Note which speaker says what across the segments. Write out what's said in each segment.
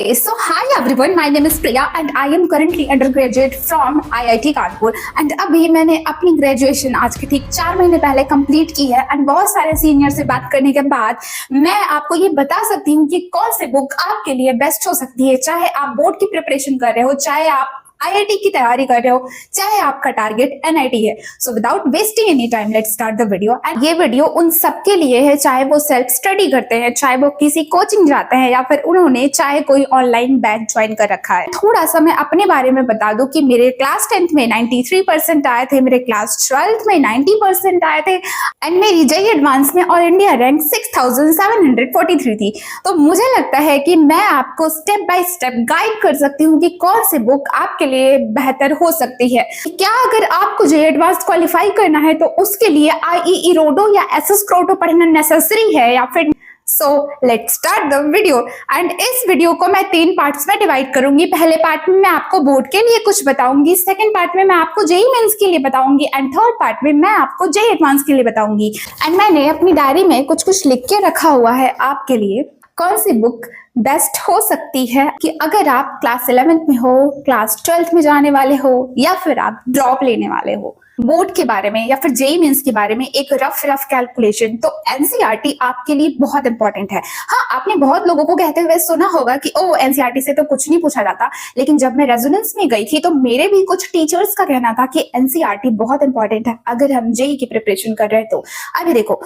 Speaker 1: So hi everyone, my name is Priya and I am currently undergraduate from IIT Kanpur and अभी मैंने अपनी graduation आज के ठीक 4 महीने पहले कंप्लीट की है एंड बहुत सारे सीनियर से बात करने के बाद मैं आपको ये बता सकती हूँ कि कौन सी बुक आपके लिए बेस्ट हो सकती है, चाहे आप बोर्ड की प्रिपरेशन कर रहे हो, चाहे आप आईआईटी की तैयारी कर रहे हो, चाहे आपका टारगेट एनआईटी है। So without wasting any time let's start the video. And ये वीडियो उन सबके लिए है, चाहे वो सेल्फ स्टडी करते हैं, चाहे वो किसी कोचिंग जाते हैं या फिर उन्होंने चाहे कोई ऑनलाइन बैच ज्वाइन कर रखा है। थोड़ा सा मैं अपने बारे में बता दूं कि मेरे क्लास 10th में 93% आए थे, मेरे क्लास 12th में 90% आए थे एंड मेरी जेईई एडवांस में ऑल इंडिया रैंक 6743 थी। तो मुझे लगता है कि मैं आपको स्टेप बाय स्टेप गाइड कर सकती हूँ कि कौन सी बुक आपके लिए बेहतर हो सकती है। क्या अगर आपको जेईई एडवांस क्वालिफाई करना है तो उसके लिए आईईई रोडो या एसएस क्रोटो पढ़ना नेसेसरी है या फिर so let's start the video. And इस वीडियो को मैं 3 पार्ट्स में डिवाइड करूंगी। पहले पार्ट में मैं आपको बोर्ड के लिए कुछ बताऊंगी, सेकंड पार्ट में मैं आपको जेईई मेंस के लिए बताऊंगी एंड थर्ड पार्ट में मैं आपको जेईई एडवांस के लिए बताऊंगी। एंड मैंने अपनी डायरी में कुछ कुछ लिख के रखा हुआ है आपके लिए कौन सी बुक बेस्ट हो सकती है कि अगर आप क्लास 11th में हो, क्लास 12th में जाने वाले हो या फिर आप ड्रॉप लेने वाले हो। बोर्ड के बारे में या फिर जेईई मेंस के बारे में एक रफ कैलकुलेशन, तो एनसीईआरटी आपके लिए बहुत इंपॉर्टेंट है। हाँ, आपने बहुत लोगों को कहते हुए सुना होगा कि ओ एनसीईआरटी से तो कुछ नहीं पूछा जाता, लेकिन जब मैं रेजोनेंस में गई थी तो मेरे भी कुछ टीचर्स का कहना था कि एनसीईआरटी बहुत इंपॉर्टेंट है अगर हम जेईई की प्रिपरेशन कर रहे हैं तो। अभी देखो,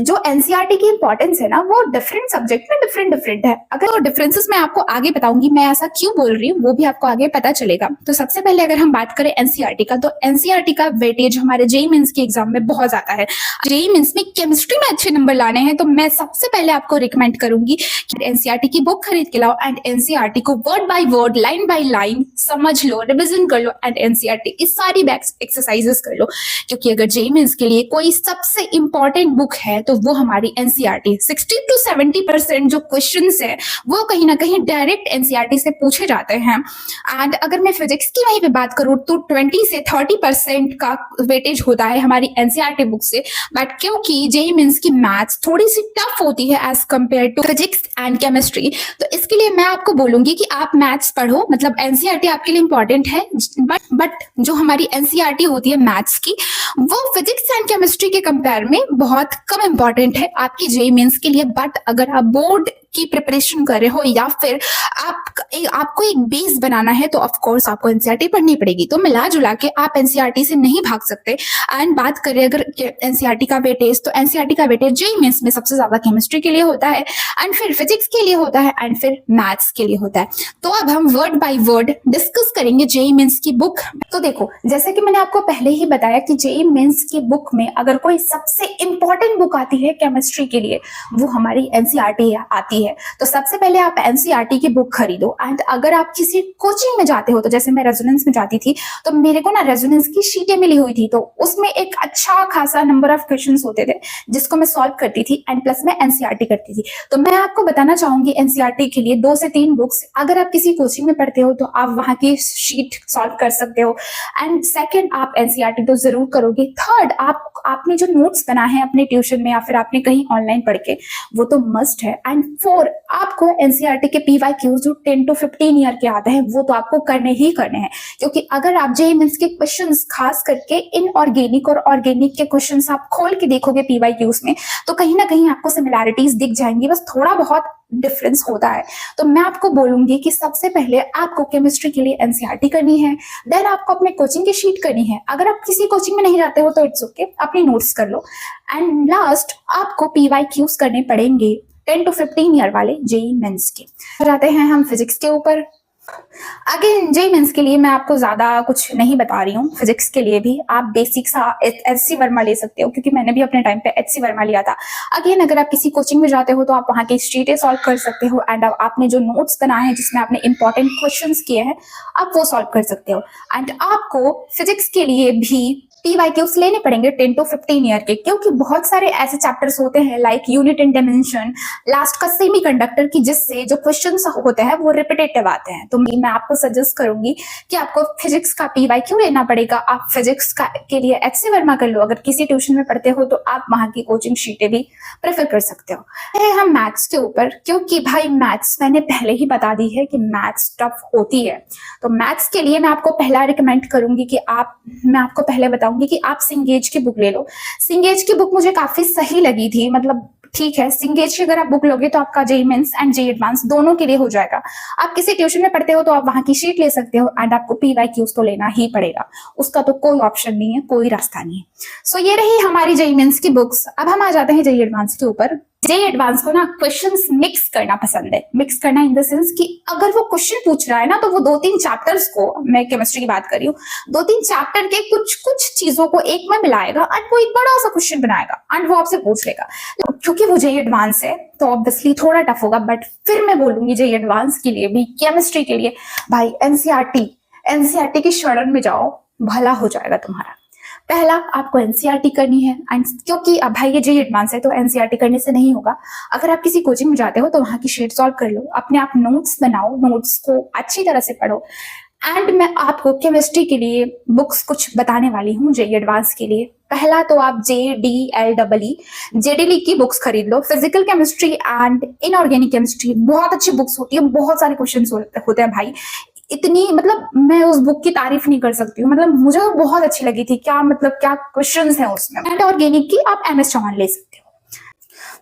Speaker 1: जो एनसीईआरटी की इंपॉर्टेंस है ना, वो डिफरेंट सब्जेक्ट में डिफरेंट है। अगर वो डिफरेंसेस मैं आपको आगे बताऊंगी, मैं ऐसा क्यों बोल रही हूँ वो भी आपको आगे पता चलेगा। तो सबसे पहले अगर हम बात करें एनसीईआरटी का, तो एनसीईआरटी का वेटेज हमारे जेईई मेंस के एग्जाम में बहुत ज्यादा है। जेईई मेंस में केमिस्ट्री में अच्छे नंबर लाने हैं तो मैं सबसे पहले आपको रिकमेंड करूंगी कि एनसीईआरटी की बुक खरीद के लाओ एंड एनसीईआरटी को word by word, line by line समझ लो, रिविजन कर लो एंड एनसीईआरटी की सारी एक्सरसाइजेस कर लो। क्योंकि अगर जेईई मेंस के लिए कोई सबसे इंपॉर्टेंट बुक है तो वो हमारी एनसीईआरटी। 60 to 70% जो क्वेश्चंस है वो कहीं ना कहीं डायरेक्ट एनसीईआरटी से पूछे जाते हैं। एंड अगर मैं फिजिक्स की वहीं पे बात करूँ तो 20 से 30% का वेटेज होता है हमारी एनसीईआरटी बुक से। बट क्योंकि जेईई मेंस की मैथ्स थोड़ी सी टफ होती है as compare to physics and chemistry, तो इसके लिए मैं आपको बोलूंगी कि आप मैथ्स पढ़ो। मतलब एनसीईआरटी आपके लिए इंपॉर्टेंट है, बट जो हमारी एनसीईआरटी होती है मैथ्स की, वो फिजिक्स एंड केमिस्ट्री के कंपेयर में बहुत कम इंपॉर्टेंट है आपकी जेईई मेंस के लिए। बट अगर आप बोर्ड की प्रिपरेशन कर रहे हो या फिर आपको एक बेस बनाना है तो ऑफ कोर्स आपको एनसीईआरटी पढ़नी पड़ेगी। तो मिला जुला के आप एनसीईआरटी से नहीं भाग सकते। एंड बात करें अगर एनसीईआरटी का वेटेज, तो एनसीईआरटी का वेटेज जेईई मेंस में सबसे ज्यादा केमिस्ट्री के लिए होता है एंड फिर फिजिक्स के लिए होता है एंड फिर मैथ्स के लिए होता है। तो अब हम वर्ड बाय वर्ड डिस्कस करेंगे जेईई मेंस की बुक। तो देखो, जैसे कि मैंने आपको पहले ही बताया कि जेईई मेंस की बुक में अगर कोई सबसे इंपॉर्टेंट बुक आती है केमिस्ट्री के लिए, वो हमारी एनसीईआरटी आती है। तो सबसे पहले आप एनसीईआरटी की बुक खरीदो। एंड अगर आप किसी कोचिंग में जाते हो, तो जैसे मैं रेजोनेंस में जाती थी तो मेरे को ना रेजोनेंस की शीटें मिली हुई थी, तो उसमें एक अच्छा खासा नंबर ऑफ क्वेश्चंस होते थे जिसको मैं सॉल्व करती थी एंड प्लस में एनसीईआरटी करती थी। तो मैं आपको बताना चाहूंगी एनसीईआरटी के लिए 2 से 3 बुक्स, अगर आप किसी कोचिंग में पढ़ते हो तो आप वहां की शीट सॉल्व कर सकते हो। एंड सेकेंड, आप एनसीईआरटी तो जरूर करोगे। थर्ड, आपने जो नोट्स बना है अपने ट्यूशन में या फिर आपने कहीं ऑनलाइन पढ़ के, वो तो मस्ट है। एंड 4, आपको एनसीईआरटी के पीवाईक्यूज जो 10 to 15 ईयर के आते हैं वो तो आपको करने ही करने हैं। क्योंकि अगर आप जेईई मेंस के क्वेश्चंस खास करके इनऑर्गेनिक और ऑर्गेनिक के क्वेश्चंस आप खोल के देखोगे पीवाईक्यूज में, तो कहीं ना कहीं आपको सिमिलैरिटीज दिख जाएंगी, बस थोड़ा बहुत डिफरेंस होता है। तो मैं आपको बोलूंगी कि सबसे पहले आपको केमिस्ट्री के लिए एनसीईआरटी करनी है, देन आपको अपने कोचिंग की शीट करनी है। अगर आप किसी कोचिंग में नहीं जाते हो तो इट्स ओके, अपनी नोट्स कर लो। एंड लास्ट, आपको पीवाईक्यूज करने पड़ेंगे 10 to 15 ईयर वाले जेईई मेंस के। जाते हैं हम फिजिक्स के ऊपर। अगेन जेईई मेंस के लिए मैं आपको ज्यादा कुछ नहीं बता रही हूँ। फिजिक्स के लिए भी आप बेसिक सा एचसी वर्मा ले सकते हो, क्योंकि मैंने भी अपने टाइम पे एचसी वर्मा लिया था। अगेन अगर आप किसी कोचिंग में जाते हो तो आप वहाँ की शीटें सॉल्व कर सकते हो एंड आपने जो नोट्स बनाए हैं जिसमें आपने इंपॉर्टेंट क्वेश्चंस किए हैं, आप वो सॉल्व कर सकते हो। एंड आपको फिजिक्स के लिए भी PYQs लेने पड़ेंगे 10 to 15 ईयर के, क्योंकि बहुत सारे ऐसे चैप्टर्स होते हैं like unit and dimension, last का सेमीकंडक्टर की, जिससे जो क्वेश्चंस होते हैं वो रिपीटेटिव आते हैं। तो मैं आपको सजेस्ट करूंगी कि आपको फिजिक्स का PYQ लेना पड़ेगा। आप फिजिक्स का के लिए HC वर्मा कर लो। अगर किसी ट्यूशन में पढ़ते हो तो आप वहां की कोचिंग शीटें भी प्रेफर कर सकते हो। हम मैथ्स के ऊपर, क्योंकि भाई मैथ्स मैंने पहले ही बता दी है कि मैथ्स टफ होती है, तो मैथ्स के लिए मैं आपको पहला रिकमेंड करूंगी कि मैं आपको पहले बताऊंगी कि आप सिंगेज की बुक ले लो। सिंगेज की बुक मुझे काफी सही लगी थी, मतलब ठीक है, सिंगेज की अगर आप बुक लोगे तो आपका JEE Mains and JEE advance दोनों के लिए हो जाएगा। आप किसी ट्यूशन में पढ़ते हो तो आप वहां की शीट ले सकते हो, एंड आपको PYQs तो लेना ही पड़ेगा, उसका तो कोई ऑप्शन नहीं है, कोई रास्ता नहीं है। सो ये रही हमारी जेईई मेंस की बुक्स। अब हम आ जाते हैं जेईई एडवांस के ऊपर। जेईई एडवांस को ना क्वेश्चंस मिक्स करना पसंद है। मिक्स करना इन द सेंस कि अगर वो क्वेश्चन पूछ रहा है ना, तो वो 2-3 चैप्टर्स को, मैं केमिस्ट्री की बात कर रही हूँ, 2-3 चैप्टर के कुछ चीजों को एक में मिलाएगा एंड वो एक बड़ा सा क्वेश्चन बनाएगा एंड वो आपसे पूछ लेगा। क्योंकि वो जेईई एडवांस है तो ऑब्वियसली थोड़ा टफ होगा, बट फिर मैं बोलूंगी जेईई एडवांस के लिए भी, केमिस्ट्री के लिए भाई एनसीईआरटी की शरण में जाओ, भला हो जाएगा तुम्हारा। पहला आपको एनसीईआरटी करनी है, एंड क्योंकि अब भाई ये जेईई एडवांस है तो एनसीईआरटी करने से नहीं होगा। अगर आप किसी कोचिंग में जाते हो तो वहां की शीट सॉल्व कर लो, अपने आप नोट्स बनाओ, नोट्स को अच्छी तरह से पढ़ो। एंड मैं आपको केमिस्ट्री के लिए बुक्स कुछ बताने वाली हूँ जेईई एडवांस के लिए। पहला तो आप जेडीली की बुक्स खरीद लो। Physical chemistry and inorganic chemistry बहुत अच्छी बुक्स होती है, बहुत सारे क्वेश्चन होते हैं भाई। इतनी, मतलब मैं उस बुक की तारीफ नहीं कर सकती हूँ, मतलब मुझे बहुत अच्छी लगी थी। क्या मतलब क्या क्वेश्चंस हैं उसमें। एंड ऑर्गेनिक की आप MS चौहान ले सकते हो।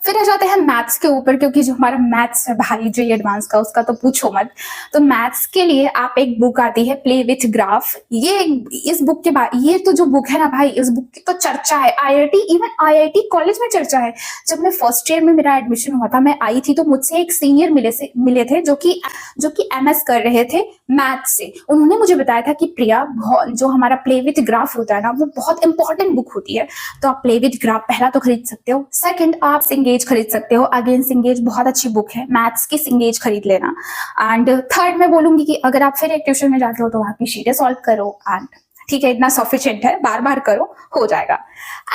Speaker 1: फिर आ जाते हैं मैथ्स के ऊपर, क्योंकि जो हमारा मैथ्स है भाई जेईई एडवांस का, उसका तो पूछो मत। तो मैथ्स के लिए आप एक बुक आती है प्ले विथ ग्राफ। इस बुक के बाद, ये तो जो बुक है ना भाई, इस बुक की तो चर्चा है, इवन IIT कॉलेज में चर्चा है। जब मैं फर्स्ट ईयर में मेरा एडमिशन हुआ था, मैं आई थी तो मुझसे एक सीनियर मिले थे जो कि MS कर रहे थे मैथ्स से। उन्होंने मुझे बताया था कि प्रिया, जो हमारा प्ले विथ ग्राफ होता है ना, वो बहुत इंपॉर्टेंट बुक होती है। तो आप प्ले विथ ग्राफ पहला तो खरीद सकते हो। सेकंड आप सिंगेज खरीद सकते हो। अगेन सिंगेज बहुत अच्छी बुक है, मैथ्स की सिंगेज खरीद लेना। एंड थर्ड मैं बोलूंगी कि अगर आप फिर एक ट्यूशन में जाते हो तो वहां की शीटें सॉल्व करो, एंड ठीक है, इतना सफिशिएंट है, बार बार करो, हो जाएगा।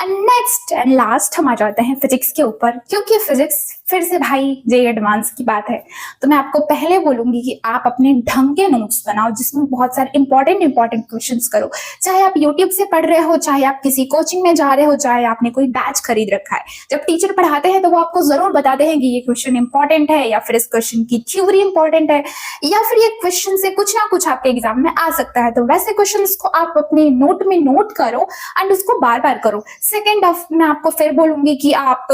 Speaker 1: एंड नेक्स्ट एंड लास्ट हम आ जाते हैं फिजिक्स के ऊपर, क्योंकि फिजिक्स फिर से भाई जेईई एडवांस की बात है। तो मैं आपको पहले बोलूंगी कि आप अपने ढंग के नोट्स बनाओ, जिसमें बहुत सारे इंपॉर्टेंट क्वेश्चंस करो। चाहे आप यूट्यूब से पढ़ रहे हो, चाहे आप किसी कोचिंग में जा रहे हो, चाहे आपने कोई बैच खरीद रखा है। जब टीचर पढ़ाते हैं तो वो आपको जरूर बताते हैं कि ये क्वेश्चन इंपॉर्टेंट है, या फिर इस क्वेश्चन की थ्योरी इंपॉर्टेंट है, या फिर ये क्वेश्चन से कुछ ना कुछ आपके एग्जाम में आ सकता है। तो वैसे क्वेश्चन को आप अपने नोट में नोट करो एंड उसको बार बार करो। सेकेंड मैं आपको फिर बोलूंगी कि आप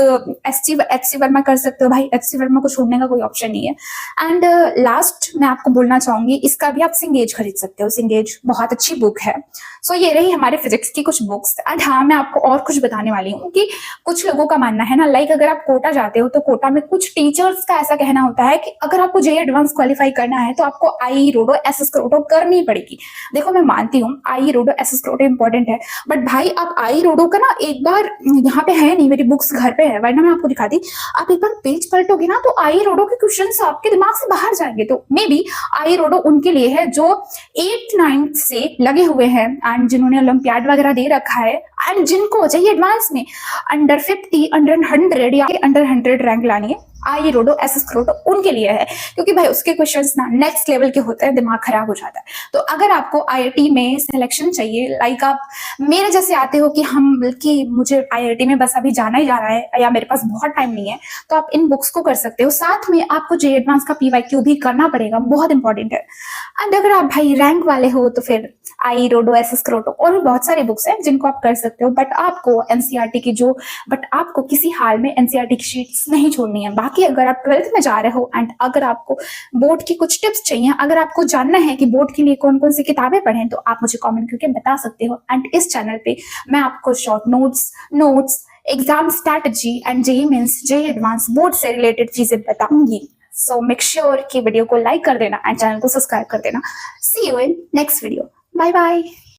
Speaker 1: HC वर्मा कर सकते हो भाई, HC वर्मा को छोड़ने का कोई ऑप्शन नहीं है। एंड लास्ट मैं आपको बोलना चाहूंगी, इसका भी आप सिंगेज खरीद सकते हो। सिंगेज बहुत अच्छी बुक है। सो ये रही हमारे फिजिक्स की कुछ बुक्स। एंड हाँ, मैं आपको और कुछ बताने वाली हूँ कि कुछ लोगों का मानना है ना, लाइक अगर आप कोटा जाते हो तो कोटा में कुछ टीचर्स का ऐसा कहना होता है कि अगर आपको जेईई एडवांस क्वालिफाई करना है तो आपको IE रोडो SS क्रोटो करनी पड़ेगी। देखो मैं मानती हूँ IE रोडो SS क्रोटो इंपॉर्टेंट है, बट भाई आप IE रोडो का ना एक बार, यहाँ पे है नहीं, मेरी बुक्स घर पे है वरना मैं आपको दिखाती, आप एक बार पेज पलटोगे ना तो IE रोडो के क्वेश्चंस आपके दिमाग से बाहर जाएंगे। तो मे बी IE रोडो उनके लिए है जो 8th-9th से लगे हुए हैं एंड जिन्होंने ओलंपियाड वगैरह दे रखा है, एंड जिनको जेईई एडवांस में अंडर 50, अंडर 100 या अंडर 100 रैंक लानी है, IE रोडो SS क्रोटो उनके लिए है। क्योंकि भाई उसके क्वेश्चंस ना नेक्स्ट लेवल के होते हैं, दिमाग खराब हो जाता है। तो अगर आपको IIT में सिलेक्शन चाहिए, लाइक आप मेरे जैसे आते हो कि मुझे IIT में बस अभी जाना ही जाना है या मेरे पास बहुत टाइम नहीं है, तो आप इन बुक्स को कर सकते हो। साथ में आपको जेईई एडवांस का PYQ भी करना पड़ेगा, बहुत इंपॉर्टेंट है। एंड अगर आप भाई रैंक वाले हो तो फिर IE रोडो SS क्रोटो और भी बहुत सारे बुक्स हैं जिनको आप कर सकते हो। बट आपको किसी हाल में NCERT की शीट्स नहीं छोड़नी है। बाकी अगर आप 12th में जा रहे हो एंड अगर आपको बोर्ड की कुछ टिप्स चाहिए, अगर आपको जानना है कि बोर्ड के लिए कौन कौन सी किताबें पढ़ें, तो आप मुझे कमेंट करके बता सकते हो। एंड इस चैनल पे मैं आपको short notes exam strategy and JEE mains, JEE advance board से रिलेटेड चीजें बताऊंगी। सो मेक श्योर कि वीडियो को लाइक कर देना एंड चैनल को सब्सक्राइब कर देना। See you in next video. Bye bye.